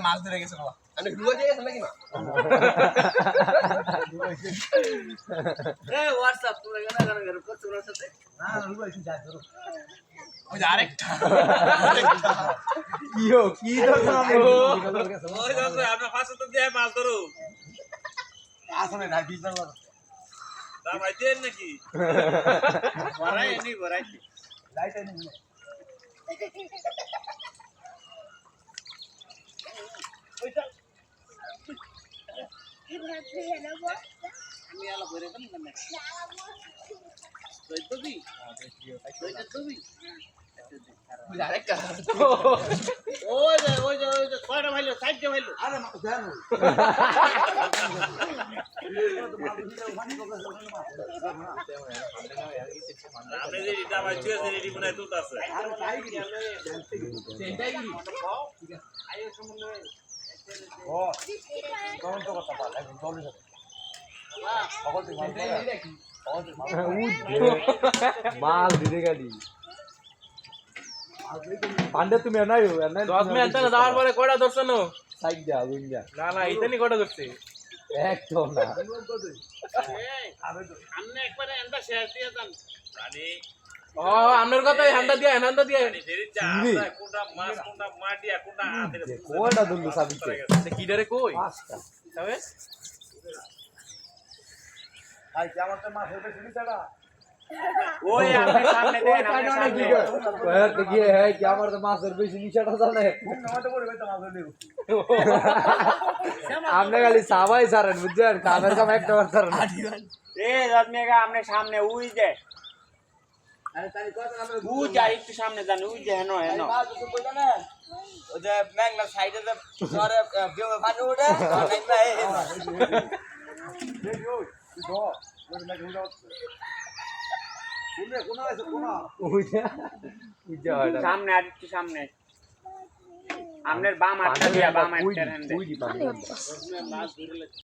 মাছ ধরে গেছে আরেকটা কি আপনার পাশে তো দিয়ে মাছ ধরো আসলে না বিশ দাম আইতে নাকি ভরাই নি ভরাই লাইট আনি ওইটা আমি আলা ভরে দেন না তো দি তো দি আরেকটা ওই যে কয়টা ভাইলো সাইডে ভাইলো আরে মা দেন আপনি যে এটা ভাই চুয়ে রেডি মনে তুলতে আছে আরে সাইড গেলে সেটাই ঠিক আছে আইও সম্বন্ধে ও কোন তো কথা বল একদম চলে যাবে সকল থেকে মাল দিতে গেলি পান্ডে তুমি নাই 10 মিনিট চলে যাওয়ার পরে কয়টা ধরছন সাইড দা গুঞ্জা না ইতনি কয়টা ধরছে একদম না আমনে একবারে এন্ডা শেয়ার দিয়ে দেন রানী ও আমনের কথাই হান্ডা দিয়ে কোনটা মাছ কোনটা মাটিয়া কোনটা হাতে কোনটা দুলু সাবিতে কি ধরে কই পাঁচটা তবে আই কি আমার তো মাছ হইবে শুনি ছাড়া ওই আপনি সামনে দেন আপনি সামনে কয়ার দেখি है কি আমার তো মাছের বেশি নিশাটা জানে নমাতে পড়বে তো মাছ হইবে আপনি খালি সাবাই সারেন বুঝছেন কামের কাম একটা বার সারেন এ রাজমিয়া আপনি সামনে উই যে আরে তাই কত আমরা উই যাই একটু সামনে যান উই যে হেনো মাছ তো কইলা না ওই যে ম্যাংলা সাইডে যে সরে বিয়ে পানি ওঠে নাইবা এই দেখো তো ওই ম্যাংলা উঠা কোন আছে কোন সামনে আর একটু সামনে আমনের বাম হাতটা দিয়া বাম হাতটা হ্যান্ডে